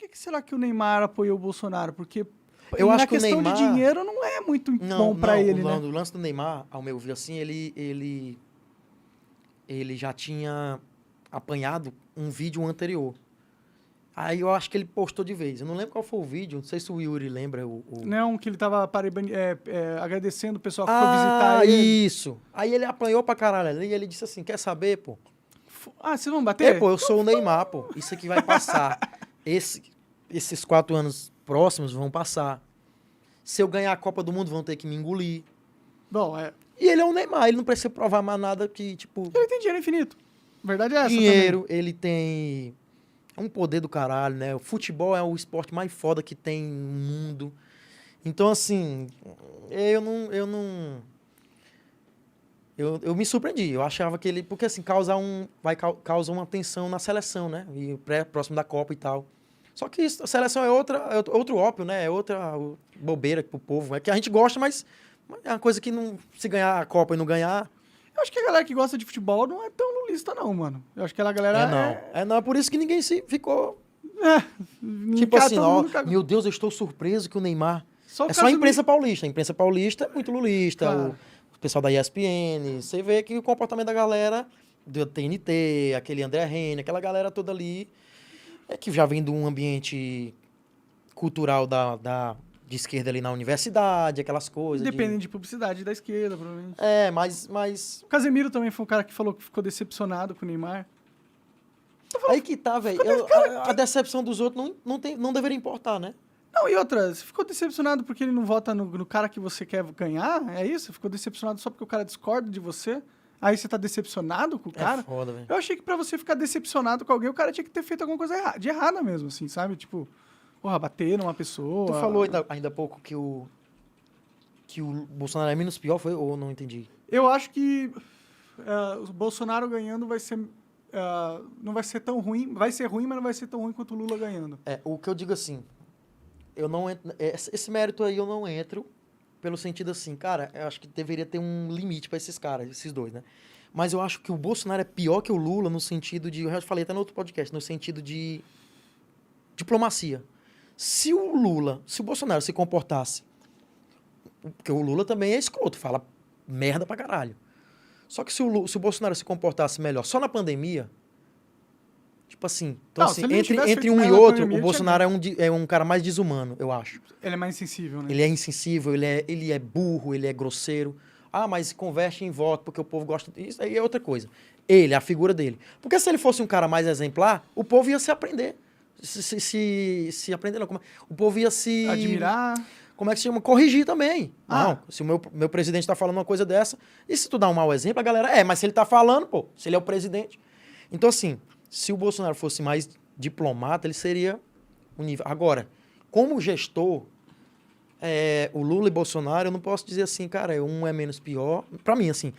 que será que o Neymar apoiou o Bolsonaro? Porque Eu na acho que o questão Neymar... de dinheiro não é muito bom pra ele, né? O lance do Neymar, ao meu ver, assim, ele já tinha apanhado um vídeo anterior. Aí eu acho que ele postou de vez. Eu não lembro qual foi o vídeo, não sei se o Yuri lembra. Não, que ele tava agradecendo o pessoal que foi visitar ele. Isso! Aí ele apanhou pra caralho ali e ele disse assim, quer saber, pô? Vocês vão bater? Pô, eu sou o Neymar, pô. Isso aqui vai passar. Esses 4 anos próximos vão passar. Se eu ganhar a Copa do Mundo, vão ter que me engolir. Bom, E ele é o Neymar, ele não precisa provar mais nada que, tipo... ele tem dinheiro infinito. A verdade é essa dinheiro, também. ele tem um poder do caralho, né? O futebol é o esporte mais foda que tem no mundo. Então, assim, eu me surpreendi. Eu achava que ele... Porque, assim, causa uma tensão na seleção, né? E próximo da Copa e tal. Só que a seleção é outro ópio, né? É outra bobeira pro povo. É que a gente gosta, mas é uma coisa que não... Se ganhar a Copa e não ganhar... Eu acho que a galera que gosta de futebol não é tão lulista, não, mano. Eu acho que a galera É por isso que ninguém ficou... Tipo assim, ó, meu Deus, eu estou surpreso que o Neymar... Só a imprensa paulista. A imprensa paulista é muito lulista. Claro. O pessoal da ESPN. Você vê que o comportamento da galera do TNT, aquele André Rene, aquela galera toda ali, que já vem de um ambiente cultural de esquerda ali na universidade, aquelas coisas. Dependem de publicidade da esquerda, provavelmente. Mas... O Casemiro também foi um cara que falou que ficou decepcionado com o Neymar. Aí que tá, velho. A decepção dos outros não deveria importar, né? Não, e outra, você ficou decepcionado porque ele não vota no cara que você quer ganhar? É isso? Você ficou decepcionado só porque o cara discorda de você? Aí você tá decepcionado com o cara? É foda, velho. Eu achei que pra você ficar decepcionado com alguém, o cara tinha que ter feito alguma coisa de errada mesmo, assim, sabe? Tipo, porra, bater numa pessoa... Tu falou ainda há pouco que o Bolsonaro é menos pior, foi? Ou não entendi? Eu acho que o Bolsonaro ganhando vai ser... não vai ser tão ruim. Vai ser ruim, mas não vai ser tão ruim quanto o Lula ganhando. O que eu digo assim... Eu não entro, esse mérito aí eu não entro pelo sentido assim, cara, eu acho que deveria ter um limite pra esses caras, esses dois, né? Mas eu acho que o Bolsonaro é pior que o Lula no sentido de, eu já falei até no outro podcast, no sentido de diplomacia. Se o Bolsonaro se comportasse, porque o Lula também é escroto, fala merda pra caralho. Só que se o Bolsonaro se comportasse melhor só na pandemia, tipo assim, então, não, assim entre um e outro, o Bolsonaro é um cara mais desumano, eu acho. Ele é mais insensível, né? Ele é insensível, ele é burro, ele é grosseiro. Ah, mas converte em voto porque o povo gosta disso. Aí é outra coisa. Ele, a figura dele. Porque se ele fosse um cara mais exemplar, o povo ia se aprender. Se aprender, não. O povo ia se... admirar. Como é que se chama? Corrigir também. Não, se o meu presidente tá falando uma coisa dessa, e se tu dá um mau exemplo, a galera... mas se ele tá falando, pô, se ele é o presidente. Então, assim... Se o Bolsonaro fosse mais diplomata, ele seria um nível... Agora, como gestor, o Lula e Bolsonaro, eu não posso dizer assim, cara, um é menos pior. Pra mim, assim,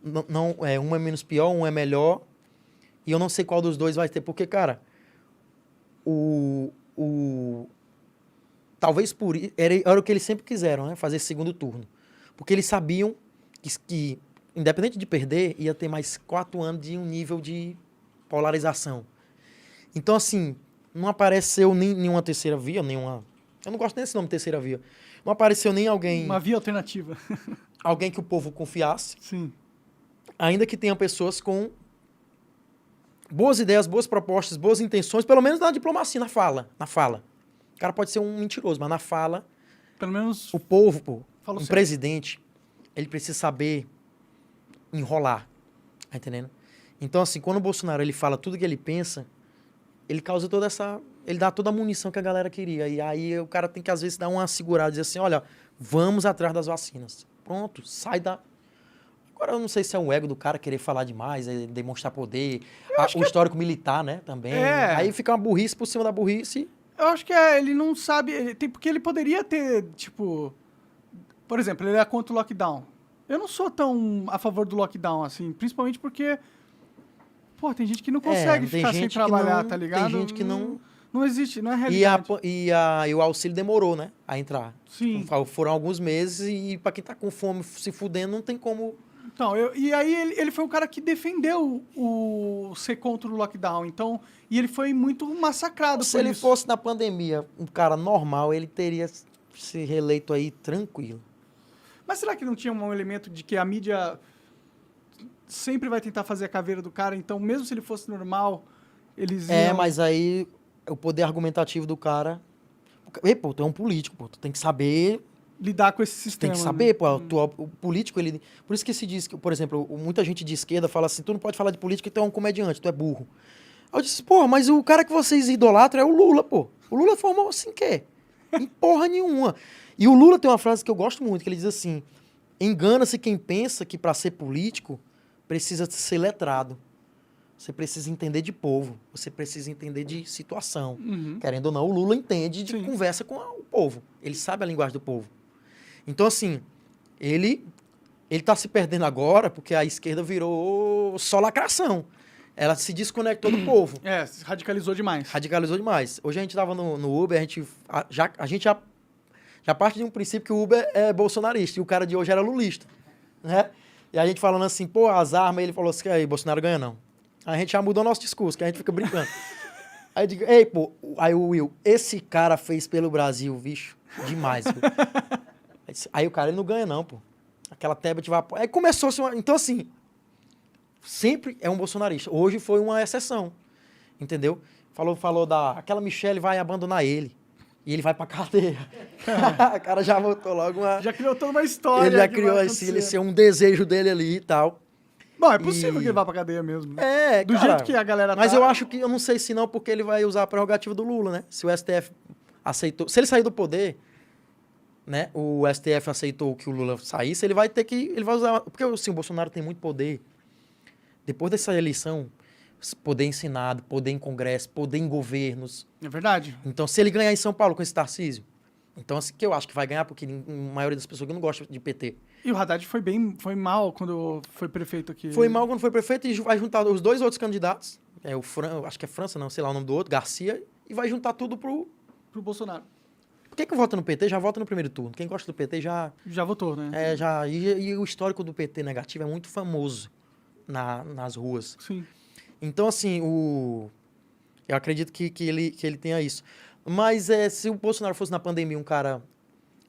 um é menos pior, um é melhor. E eu não sei qual dos dois vai ter, porque, cara, talvez por isso... Era o que eles sempre quiseram, né? Fazer segundo turno. Porque eles sabiam que independente de perder, ia ter mais 4 anos de um nível de polarização. Então, assim, não apareceu nenhuma terceira via, nenhuma... Eu não gosto nem desse nome terceira via. Não apareceu nem alguém... Uma via alternativa. Alguém que o povo confiasse. Sim. Ainda que tenha pessoas com boas ideias, boas propostas, boas intenções, pelo menos na diplomacia, na fala. O cara pode ser um mentiroso, mas na fala... Pelo menos... O povo, pô, um presidente, ele precisa saber enrolar. Tá entendendo? Então, assim, quando o Bolsonaro ele fala tudo que ele pensa, ele causa toda essa... Ele dá toda a munição que a galera queria. E aí o cara tem que, às vezes, dar uma segurada e dizer assim, olha, vamos atrás das vacinas. Pronto, sai da... Agora, eu não sei se é o ego do cara querer falar demais, demonstrar poder, o histórico militar, né, também. Aí fica uma burrice por cima da burrice. Eu acho que ele não sabe... porque ele poderia ter, tipo... Por exemplo, ele é contra o lockdown. Eu não sou tão a favor do lockdown, assim, principalmente porque... Pô, tem gente que não consegue ficar sem trabalhar, tá ligado? Tem gente que não... Não existe, não é realidade. E o auxílio demorou, né? A entrar. Sim. Foram alguns meses e pra quem tá com fome se fudendo, não tem como Então, e aí ele foi um cara que defendeu o ser contra o lockdown, então, e ele foi muito massacrado Se por ele isso. fosse na pandemia um cara normal, ele teria se reeleito aí tranquilo. Mas será que não tinha um elemento de que a mídia sempre vai tentar fazer a caveira do cara, então mesmo se ele fosse normal, eles iam... Mas aí o poder argumentativo do cara... Ei, pô, tu é um político, pô, tu tem que saber... lidar com esse Tu sistema, tem que saber, né? pô, o político, ele... Por isso que se diz que, por exemplo, muita gente de esquerda fala assim, tu não pode falar de política, tu é um comediante, tu é burro. Aí eu disse, pô, mas o cara que vocês idolatram é o Lula, pô. O Lula formou assim, quê? Em porra nenhuma. E o Lula tem uma frase que eu gosto muito, que ele diz assim, engana-se quem pensa que para ser político precisa ser letrado. Você precisa entender de povo, você precisa entender de situação. Uhum. Querendo ou não, o Lula entende de Sim. conversa com o povo. Ele sabe a linguagem do povo. Então, assim, ele tá se perdendo agora porque a esquerda virou só lacração. Ela se desconectou do povo. Se radicalizou demais. Radicalizou demais. Hoje a gente tava no Uber, a gente já parte de um princípio que o Uber é bolsonarista e o cara de hoje era lulista, né? E a gente falando assim, pô, as armas, ele falou assim, que aí, Bolsonaro ganha não. A gente já mudou nosso discurso, que a gente fica brincando. Aí eu digo, ei, pô, aí o Will, esse cara fez pelo Brasil, bicho, demais, viu? Aí o cara, ele não ganha não, pô. Aquela tablet vai... Aí começou-se uma... Então, assim, sempre é um bolsonarista. Hoje foi uma exceção, entendeu? Falou aquela Michelle vai abandonar ele. E ele vai pra cadeia. O cara já voltou logo uma... Já criou toda uma história. Ele já que criou vai assim, ele acontecer. ser um desejo dele ali e tal. Bom, é possível E- que ele vá pra cadeia mesmo. Né? Do cara, jeito que a galera Mas tá... eu acho que, eu não sei se não, porque ele vai usar a prerrogativa do Lula, né? Se o STF aceitou... Se ele sair do poder, né? O STF aceitou que o Lula saísse, ele vai ter que... Ele vai usar... Porque, assim, o Bolsonaro tem muito poder. Depois dessa eleição, poder em Senado, poder em Congresso, poder em governos. É verdade. Então, se ele ganhar em São Paulo com esse Tarcísio, então, assim, que eu acho que vai ganhar, porque a maioria das pessoas que não gosta de PT. E o Haddad foi mal quando foi prefeito aqui. Foi mal quando foi prefeito e vai juntar os dois outros candidatos. Acho que é França, não, sei lá o nome do outro, Garcia, e vai juntar tudo pro... Pro Bolsonaro. Por que vota no PT? Já vota no primeiro turno. Quem gosta do PT já... Já votou, né? E o histórico do PT negativo é muito famoso nas ruas. Sim. Então, assim, eu acredito que ele tenha isso. Mas se o Bolsonaro fosse na pandemia um cara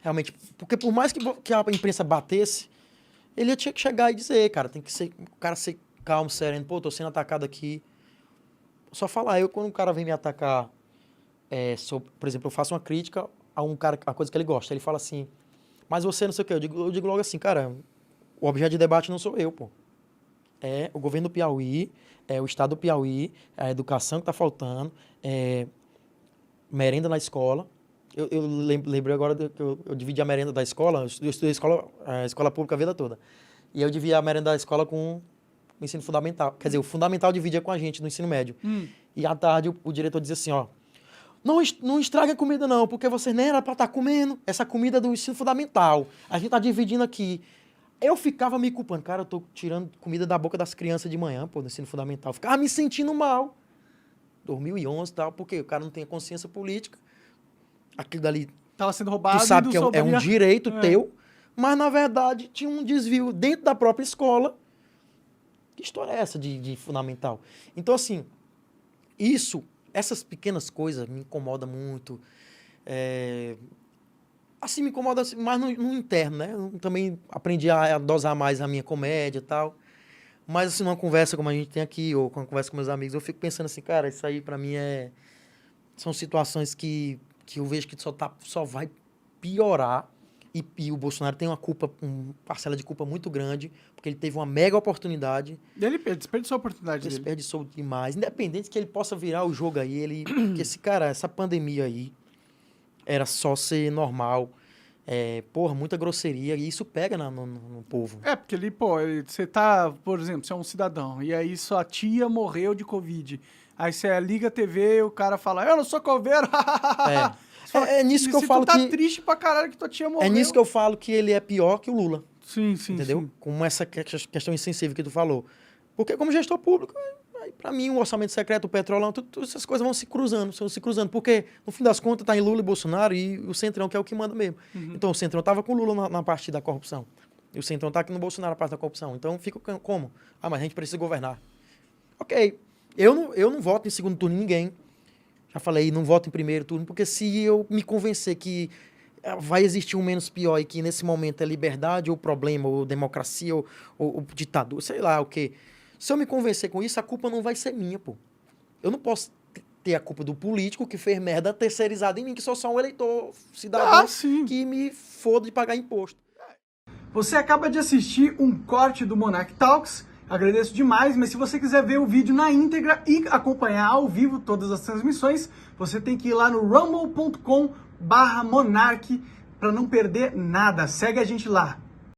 realmente... Porque por mais que a imprensa batesse, ele tinha que chegar e dizer, cara, tem que ser... O cara ser calmo, sereno. Pô, tô sendo atacado aqui. Só falar, quando um cara vem me atacar, por exemplo, eu faço uma crítica a um cara, a coisa que ele gosta. Ele fala assim, mas você não sei o quê. Eu digo logo assim, cara, o objeto de debate não sou eu, pô. É o governo do Piauí, é o estado do Piauí, é a educação que tá faltando, merenda na escola. Eu lembrei agora que eu dividi a merenda da escola, eu estudei escola pública a vida toda. E eu dividi a merenda da escola com o ensino fundamental. Quer dizer, o fundamental dividia com a gente no ensino médio. E à tarde o diretor dizia assim, ó, não estraga a comida não, porque você nem era pra estar comendo essa comida do ensino fundamental. A gente tá dividindo aqui. Eu ficava me culpando, cara, eu tô tirando comida da boca das crianças de manhã, pô, no ensino fundamental. Eu ficava me sentindo mal. 2011 e tal, porque o cara não tem consciência política. Aquilo dali, Tava sendo roubado tu sabe e que não é um souberia- direito teu, mas na verdade tinha um desvio dentro da própria escola. Que história é essa de fundamental? Então, assim, essas pequenas coisas me incomodam muito. Assim, me incomoda mais no interno, né? Eu também aprendi a dosar mais a minha comédia e tal. Mas, assim, numa conversa como a gente tem aqui, ou quando eu converso com meus amigos, eu fico pensando assim, cara, isso aí pra mim são situações que eu vejo que só vai piorar. E o Bolsonaro tem uma parcela de culpa muito grande, porque ele teve uma mega oportunidade. Ele desperdiçou a oportunidade dele. Desperdiçou demais. Independente que ele possa virar o jogo aí, porque essa pandemia aí era só ser normal. Muita grosseria, e isso pega no povo. Porque você tá, por exemplo, você é um cidadão, e aí sua tia morreu de Covid. Aí você liga a TV e o cara fala, eu não sou coveiro. Você fala, É nisso que eu falo tu tá que... triste pra caralho que tua tia morreu. É nisso que eu falo que ele é pior que o Lula. Sim, Entendeu? sim. Com essa questão insensível que tu falou. Porque como gestor público, para mim, o orçamento secreto, o petróleo, todas essas coisas vão se cruzando. Porque, no fim das contas, tá em Lula e Bolsonaro e o Centrão, que é o que manda mesmo. Então, o Centrão tava com o Lula na parte da corrupção. E o Centrão tá aqui no Bolsonaro, a parte da corrupção. Então fica como? Ah, mas a gente precisa governar. Ok. Eu não voto em segundo turno em ninguém. Já falei, não voto em primeiro turno, porque se eu me convencer que vai existir um menos pior e que nesse momento é liberdade ou problema, ou democracia, ou ditadura, sei lá o quê. Se eu me convencer com isso, a culpa não vai ser minha, pô. Eu não posso ter a culpa do político que fez merda terceirizada em mim, que sou só um eleitor, cidadão, sim. que me foda de pagar imposto. Você acaba de assistir um corte do Monarch Talks, agradeço demais, mas se você quiser ver o vídeo na íntegra e acompanhar ao vivo todas as transmissões, você tem que ir lá no rumble.com/monarch para não perder nada. Segue a gente lá.